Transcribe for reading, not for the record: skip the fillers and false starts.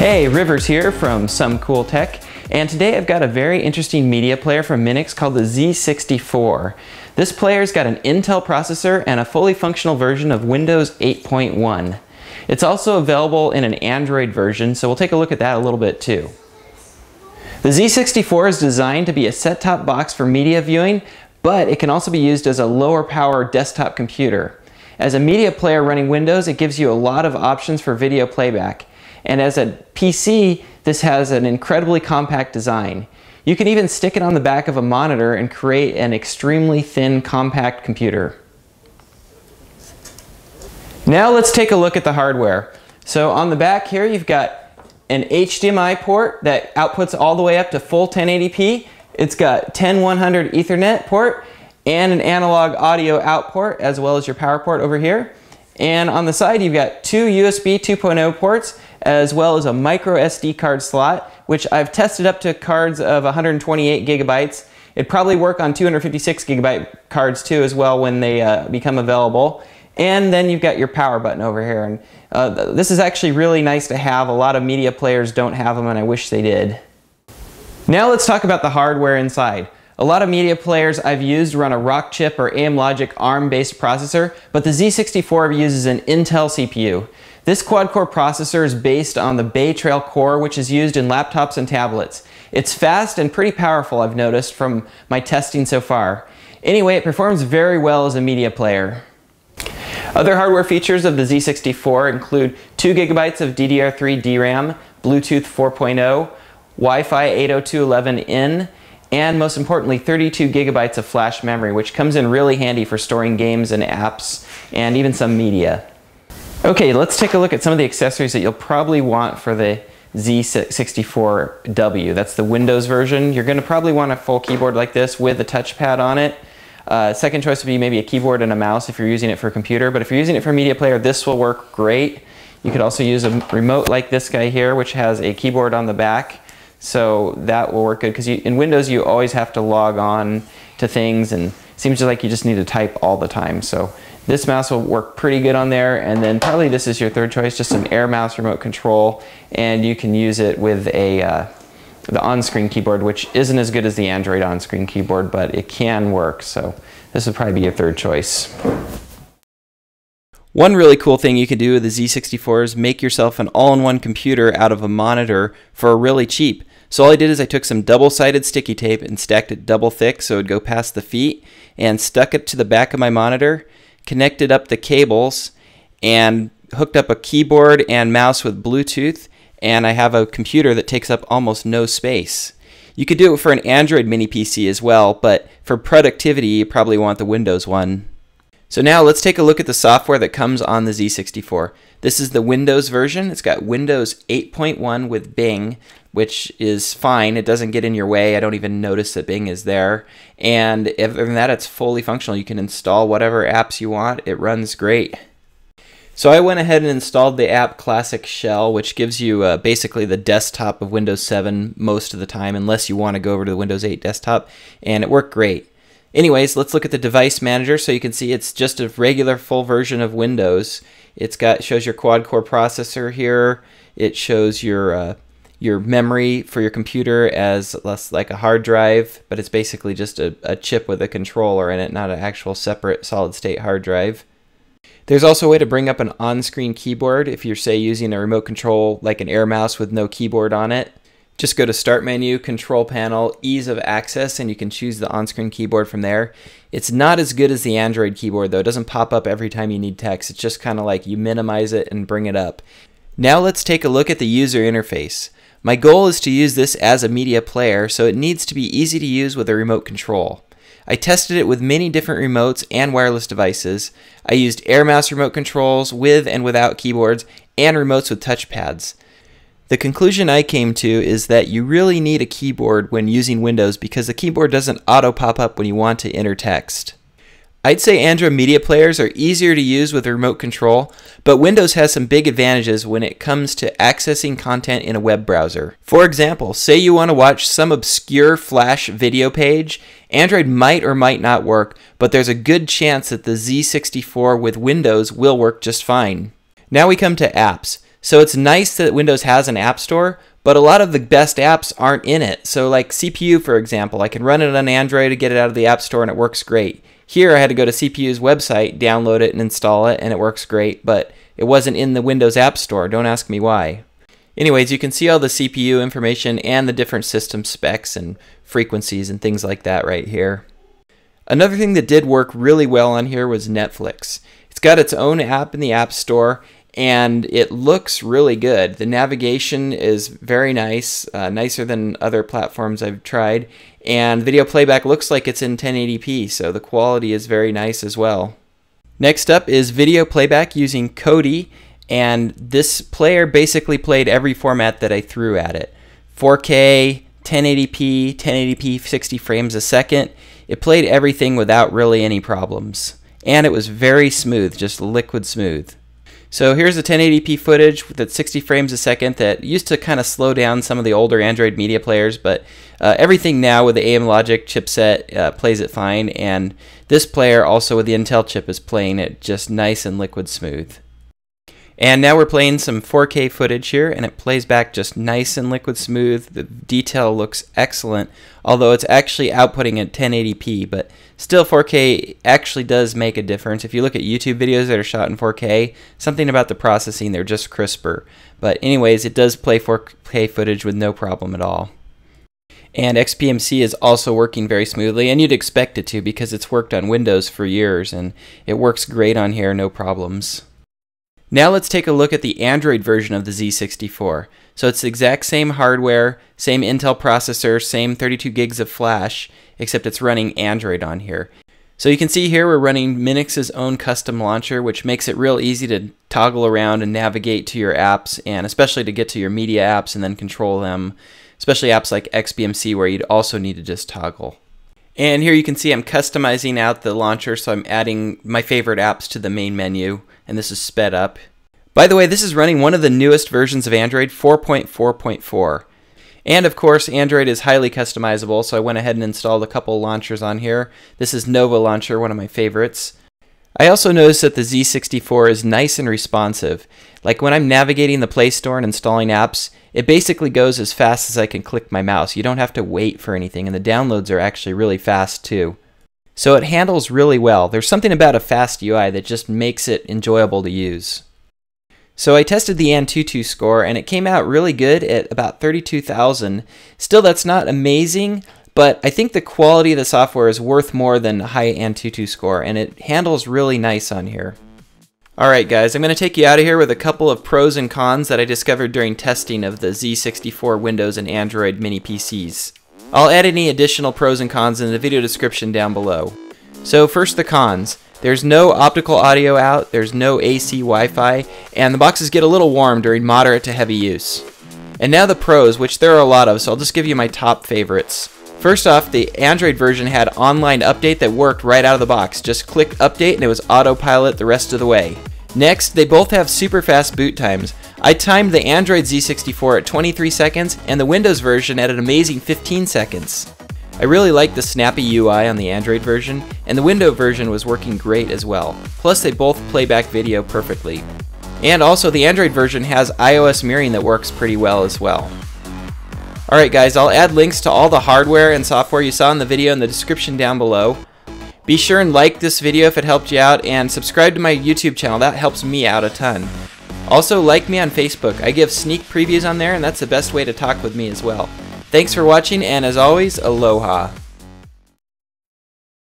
Hey, Rivers here from Some Cool Tech, and today I've got a very interesting media player from Minix called the Z64. This player's got an Intel processor and a fully functional version of Windows 8.1. It's also available in an Android version, so we'll take a look at that a little bit too. The Z64 is designed to be a set-top box for media viewing, but it can also be used as a lower power desktop computer. As a media player running Windows, it gives you a lot of options for video playback. And as a PC, this has an incredibly compact design. You can even stick it on the back of a monitor and create an extremely thin, compact computer. Now let's take a look at the hardware. So on the back here, you've got an HDMI port that outputs all the way up to full 1080p. It's got 10100 Ethernet port and an analog audio out port, as well as your power port over here. And on the side, you've got two USB 2.0 ports, as well as a micro SD card slot, which I've tested up to cards of 128 gigabytes. It'd probably work on 256 gigabyte cards too as well when they become available. And then you've got your power button over here. And this is actually really nice to have. A lot of media players don't have them, and I wish they did. Now let's talk about the hardware inside. A lot of media players I've used run a Rockchip or AM Logic ARM-based processor, but the Z64 uses an Intel CPU. This quad-core processor is based on the Bay Trail core, which is used in laptops and tablets. It's fast and pretty powerful, I've noticed from my testing so far. Anyway, it performs very well as a media player. Other hardware features of the Z64 include 2 gigabytes of DDR3 DRAM, Bluetooth 4.0, Wi-Fi 802.11n, and most importantly 32 gigabytes of flash memory, which comes in really handy for storing games and apps and even some media. Okay, let's take a look at some of the accessories that you'll probably want for the Z64w. That's the Windows version. You're going to probably want a full keyboard like this with a touchpad on it. Second choice would be maybe a keyboard and a mouse if you're using it for a computer, but if you're using it for a media player, this will work great. You could also use a remote like this guy here, which has a keyboard on the back. So that will work good, because in Windows you always have to log on to things, and it seems like you just need to type all the time. So this mouse will work pretty good on there, and then probably this is your third choice, just an Air Mouse remote control, and you can use it with the on-screen keyboard, which isn't as good as the Android on-screen keyboard, but it can work. So this would probably be your third choice. One really cool thing you can do with the Z64 is make yourself an all-in-one computer out of a monitor for really cheap. So all I did is I took some double-sided sticky tape and stacked it double thick so it would go past the feet, and stuck it to the back of my monitor, connected up the cables, and hooked up a keyboard and mouse with Bluetooth, and I have a computer that takes up almost no space. You could do it for an Android mini PC as well, but for productivity you probably want the Windows one. So now let's take a look at the software that comes on the Z64. This is the Windows version. It's got Windows 8.1 with Bing, which is fine. It doesn't get in your way. I don't even notice that Bing is there. And other than that, it's fully functional. You can install whatever apps you want. It runs great. So I went ahead and installed the app Classic Shell, which gives you basically the desktop of Windows 7 most of the time, unless you want to go over to the Windows 8 desktop, and it worked great. Anyways, let's look at the device manager. So you can see it's just a regular full version of Windows. It shows your quad-core processor here. It shows your memory for your computer as less like a hard drive, but it's basically just a chip with a controller in it, not an actual separate solid-state hard drive. There's also a way to bring up an on-screen keyboard if you're, say, using a remote control like an Air Mouse with no keyboard on it. Just go to Start Menu, Control Panel, Ease of Access, and you can choose the on-screen keyboard from there. It's not as good as the Android keyboard, though. It doesn't pop up every time you need text. It's just kind of like you minimize it and bring it up. Now let's take a look at the user interface. My goal is to use this as a media player, so it needs to be easy to use with a remote control. I tested it with many different remotes and wireless devices. I used Air Mouse remote controls with and without keyboards, and remotes with touchpads. The conclusion I came to is that you really need a keyboard when using Windows, because the keyboard doesn't auto pop up when you want to enter text. I'd say Android media players are easier to use with a remote control, but Windows has some big advantages when it comes to accessing content in a web browser. For example, say you want to watch some obscure Flash video page. Android might or might not work, but there's a good chance that the Z64 with Windows will work just fine. Now we come to apps. So it's nice that Windows has an app store, but a lot of the best apps aren't in it. So like CPU, for example, I can run it on Android to get it out of the app store and it works great. Here I had to go to CPU's website, download it and install it, and it works great, but it wasn't in the Windows App Store. Don't ask me why. Anyways, you can see all the CPU information and the different system specs and frequencies and things like that right here. Another thing that did work really well on here was Netflix. It's got its own app in the App Store, and it looks really good. The navigation is very nice, nicer than other platforms I've tried, and video playback looks like it's in 1080p, so the quality is very nice as well. Next up is video playback using Kodi, and this player basically played every format that I threw at it. 4K, 1080p, 60 frames a second. It played everything without really any problems. And it was very smooth, just liquid smooth. So here's the 1080p footage with 60 frames a second that used to kind of slow down some of the older Android media players, but everything now with the AM Logic chipset plays it fine, and this player also with the Intel chip is playing it just nice and liquid smooth. And now we're playing some 4K footage here, and it plays back just nice and liquid smooth. The detail looks excellent, although it's actually outputting at 1080p, but still 4K actually does make a difference. If you look at YouTube videos that are shot in 4K, something about the processing, they're just crisper. But anyways, it does play 4K footage with no problem at all. And XPMC is also working very smoothly, and you'd expect it to because it's worked on Windows for years, and it works great on here, no problems. Now let's take a look at the Android version of the Z64. So it's the exact same hardware, same Intel processor, same 32 gigs of flash, except it's running Android on here. So you can see here we're running Minix's own custom launcher, which makes it real easy to toggle around and navigate to your apps, and especially to get to your media apps and then control them, especially apps like XBMC where you'd also need to just toggle. And here you can see I'm customizing out the launcher, so I'm adding my favorite apps to the main menu, and this is sped up. By the way, this is running one of the newest versions of Android, 4.4.4. And of course, Android is highly customizable, so I went ahead and installed a couple launchers on here. This is Nova Launcher, one of my favorites. I also noticed that the Z64 is nice and responsive. Like when I'm navigating the Play Store and installing apps, it basically goes as fast as I can click my mouse. You don't have to wait for anything, and the downloads are actually really fast too. So it handles really well. There's something about a fast UI that just makes it enjoyable to use. So I tested the Antutu score, and it came out really good at about 32,000. Still, that's not amazing, but I think the quality of the software is worth more than a high Antutu score, and it handles really nice on here. Alright guys, I'm going to take you out of here with a couple of pros and cons that I discovered during testing of the Z64 Windows and Android mini PCs. I'll add any additional pros and cons in the video description down below. So first, the cons. There's no optical audio out, there's no AC Wi-Fi, and the boxes get a little warm during moderate to heavy use. And now the pros, which there are a lot of, so I'll just give you my top favorites. First off, the Android version had online update that worked right out of the box. Just click update and it was autopilot the rest of the way. Next, they both have super fast boot times. I timed the Android Z64 at 23 seconds and the Windows version at an amazing 15 seconds. I really like the snappy UI on the Android version, and the Windows version was working great as well. Plus, they both play back video perfectly. And also, the Android version has iOS mirroring that works pretty well as well. Alright guys, I'll add links to all the hardware and software you saw in the video in the description down below. Be sure and like this video if it helped you out, and subscribe to my YouTube channel. That helps me out a ton. Also, like me on Facebook. I give sneak previews on there, and that's the best way to talk with me as well. Thanks for watching, and as always, aloha.